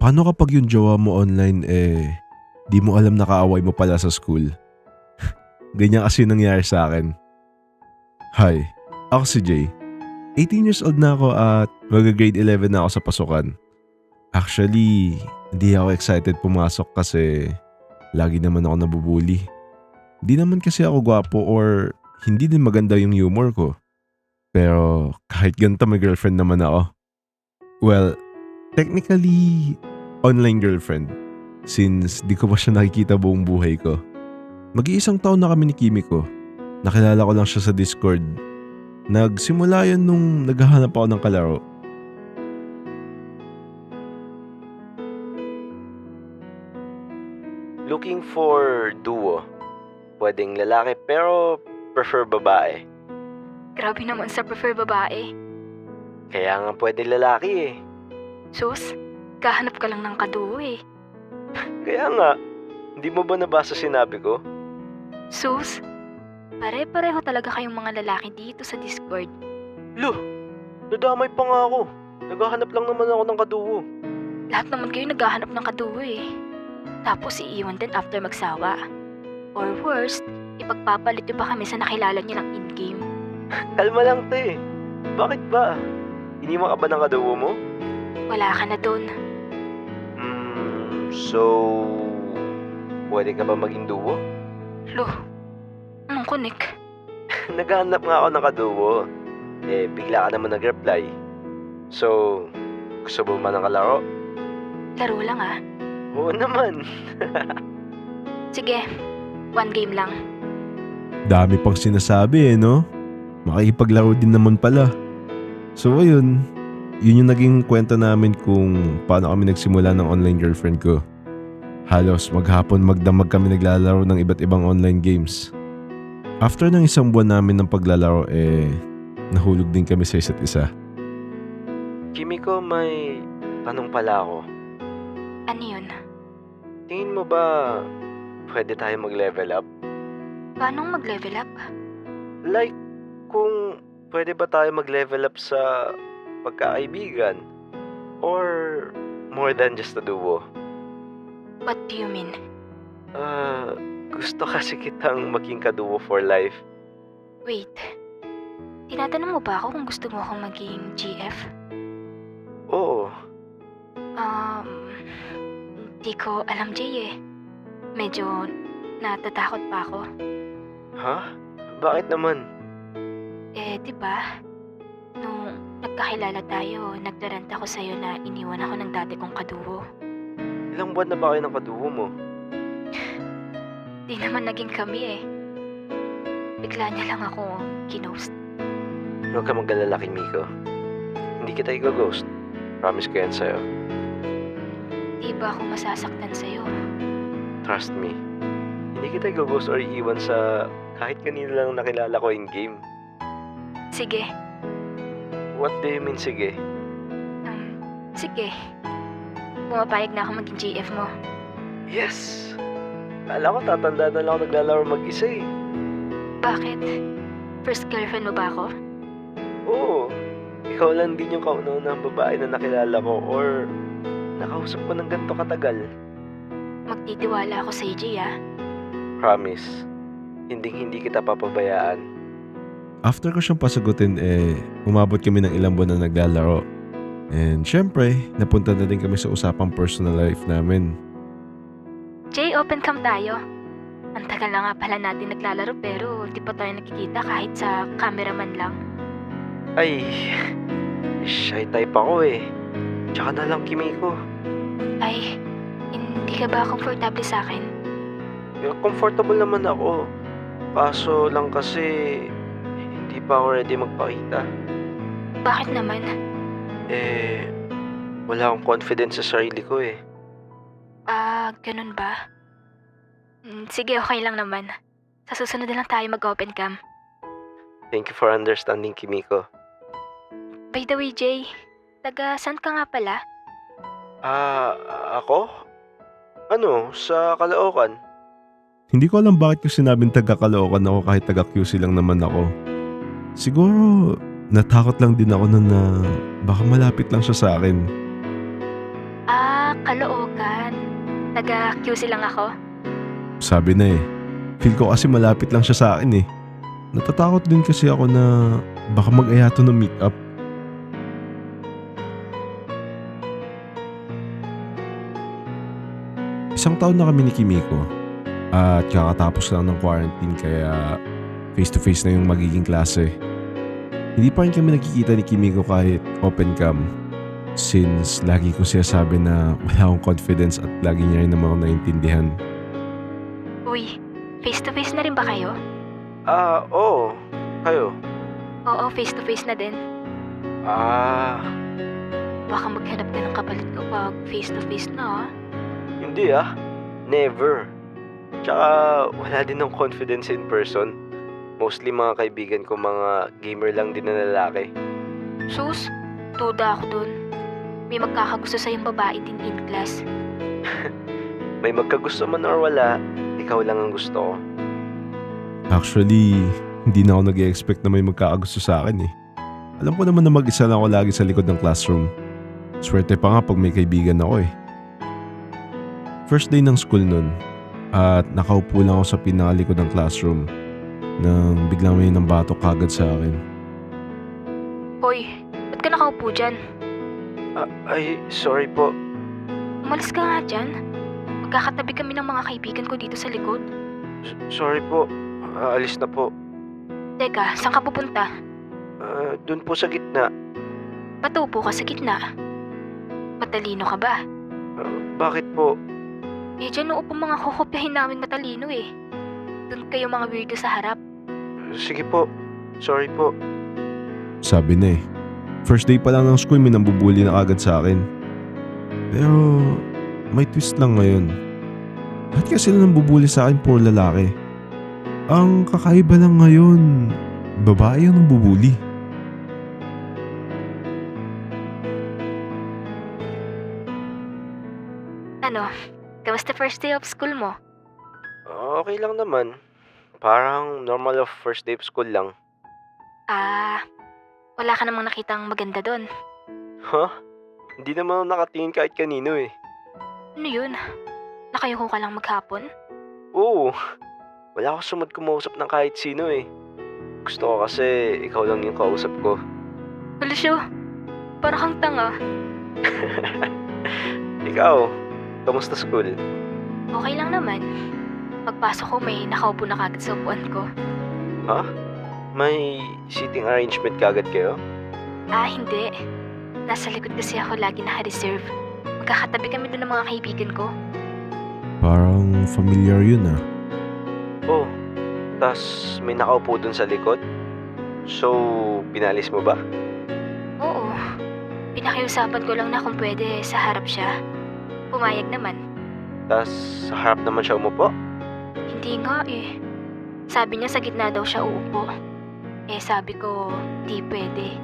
Paano kapag yung jowa mo online di mo alam na kaaway mo pala sa school? Ganyan kasi yung nangyari sa akin. Hi, ako si Jay. 18 years old na ako at mag-grade 11 na ako sa pasukan. Actually, hindi ako excited pumasok kasi lagi naman ako nabubuli. Hindi naman kasi ako gwapo or hindi din maganda yung humor ko. Pero kahit ganito may girlfriend naman ako. Well, technically, online girlfriend. Since di ko pa siya nakikita buong buhay ko. Mag-iisang taon na kami ni Kimiko. Nakilala ko lang siya sa Discord. Nagsimula yan nung naghahanap ako ng kalaro. Looking for duo. Pwedeng lalaki pero prefer babae. Grabe naman sa prefer babae. Kaya nga pwedeng lalaki eh. Sus, kahanap ka lang ng kaduo eh. Kaya nga, hindi mo ba nabasa sinabi ko? Sus, pare-pareho talaga kayong mga lalaki dito sa Discord. Lo, nadamay pa nga ako. Naghahanap lang naman ako ng kaduo. Lahat naman kayo naghahanap ng kaduo eh. Tapos iiwan din after magsawa. Or worst, ipagpapalit nyo pa kami sa nakilala nyo ng in-game. Kalma lang te. Bakit ba? Iniwan ka ba ng kaduo mo? Wala ka na dun. So, pwede ka ba maging duo? Lo, anong connect? Naghahanap nga ako ng kaduo. Bigla ka naman nag-reply. So, gusto mo ba ng kalaro? Laro lang ah. Oo naman. Sige, one game lang. Dami pang sinasabi no? Makikipaglaro din naman pala. So ayun, yun yung naging kwento namin kung paano kami nagsimula ng online girlfriend ko. Halos maghapon magdamag kami naglalaro ng iba't ibang online games. After ng isang buwan namin ng paglalaro nahulog din kami sa isa't isa. Kimiko, may tanong pala ako. Ano yun? Tingin mo ba pwede tayo mag-level up? Paano mag-level up? Like, kung pwede ba tayo mag-level up sa pagkakaibigan? Or more than just a duo? What do you mean? Gusto kasi kitang maging kaduo for life. Wait, tinatanong mo ba ako kung gusto mo akong maging GF? Oo. Hindi ko alam, Jay eh. Medyo natatakot pa ako. Ha? Bakit naman? Diba? Nung nagkakilala tayo, nagdarant ako sa'yo na iniwan ako ng dati kong kaduo. Ilang buwan na ba kayo ng kaduo mo? Di naman naging kami eh. Bigla niya lang ako ginost. Huwag ka mag-alala, Kimiko. Hindi kita i-ghost. Promise ko yan sa'yo. Di ba ako masasaktan sa'yo? Trust me. Hindi kita i-ghost or iiwan sa kahit kanino lang nakilala ko in game. Sige. What do you mean, sige? Sige. Pumapayag na ako maging GF mo. Yes! Kala ko tatanda na lang ako naglalaro mag-isa eh. Bakit? First girlfriend mo ba ako? Oo. Ikaw lang din yung kauna-unahang babae na nakilala ko or nakausap ko ng ganito katagal. Magtitiwala ako sa Jay ah. Promise. Hindi kita papabayaan. After ko siyang pasagutin umabot kami ng ilang buwan na naglalaro. And syempre, napunta na din kami sa usapang personal life namin. Jay, open cam tayo. Ang tagal na nga pala natin naglalaro pero di pa tayo nakikita kahit sa cameraman lang. Ay, shy type ako eh. Tsaka na lang, Kimiko. Ay, hindi ka ba komportable sa akin? Comfortable naman ako. Kaso lang kasi hindi pa ako ready magpakita. Bakit naman? Wala akong confidence sa sarili ko eh. Ganun ba? Sige, okay lang naman. Sa susunod na lang tayo mag-open cam. Thank you for understanding, Kimiko. By the way, Jay, taga saan ka nga pala? Ako? Ano, sa Caloocan? Hindi ko alam bakit ko sinabing taga-Caloocan ako kahit taga-QC lang naman ako. Siguro, natakot lang din ako na baka malapit lang siya sa akin. Kalookan. Taga-QC lang ako. Sabi na eh. Feel ko kasi malapit lang siya sa akin eh. Natatakot din kasi ako na baka mag-aya to ng meet-up. Isang taon na kami ni Kimiko at kakatapos lang ng quarantine kaya face-to-face na yung magiging klase. Hindi pa rin kami nakikita ni Kimiko kahit open cam since lagi ko siya sabi na wala akong confidence at lagi niya rin naman ako naiintindihan. Uy, face-to-face na rin ba kayo? Oo. Kayo? Oo, face-to-face na din. Baka maghanap ka ng kapalit ko pag face-to-face na, ah. Hindi Never. Tsaka wala din ng confidence in person. Mostly mga kaibigan ko mga gamer lang din na lalaki. Sus, duda ako dun. May magkakagusto sa'yong babae din in class. May magkagusto man or wala, ikaw lang ang gusto ko. Actually, hindi na ako nag-expect na may magkakagusto sa akin eh. Alam ko naman na mag-isa lang ako lagi sa likod ng classroom. Swerte pa nga pag may kaibigan ako eh. First day ng school nun at nakaupo lang ako sa pinakalikod ng classroom nang biglang may nambatok kagad sa akin. Hoy, ba't ka nakaupo dyan? Ay, sorry po. Umalis ka nga dyan. Magkakatabi kami ng mga kaibigan ko dito sa likod. Sorry po. Alis na po. Teka, saan ka pupunta? Dun po sa gitna. Patupo ka sa gitna. Matalino ka ba? Bakit po? Eh, dyan uupo mga kukopyahin namin matalino eh. Doon kayo mga weirdo sa harap. Sige po. Sorry po. Sabi na eh. First day pa lang ng school may nambubuli na agad sa akin. Pero may twist lang ngayon. Lahat kasi sila nambubuli sa akin puro lalaki. Ang kakaiba lang ngayon, babae yung nambubuli. Ano, kamusta first day of school mo? Okay lang naman. Parang normal of first day of school lang. Wala ka namang nakitang maganda doon. Hindi naman ako nakatingin kahit kanino eh. Ano yun? Nakayuko ka lang maghapon? Oo. Wala ako sumad kumausap ng kahit sino eh. Gusto ko kasi ikaw lang yung kausap ko. Lucio, parang kang tanga. Ikaw, kamusta school? Okay lang naman. Pagpasok ko may nakaupo na kagad sa upuan ko. May seating arrangement kagad kayo? Hindi. Nasa likod kasi ako lagi naka-reserve. Magkakatabi kami doon ng mga kaibigan ko. Parang familiar yun ah. Oh, tas may nakaupo dun sa likod? So, pinalis mo ba? Oo. Pinakiusapan ko lang na kung pwede sa harap siya. Pumayag naman. Tas sa harap naman siya umupo? Hindi nga eh. Sabi niya sa gitna daw siya uupo. Eh sabi ko, di pwede.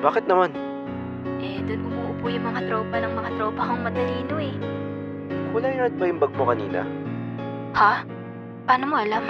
Bakit naman? Eh doon umuupo yung mga tropa ng mga tropa kong matalino eh. Kulay red ba yung bag mo kanina? Ha? Paano mo alam?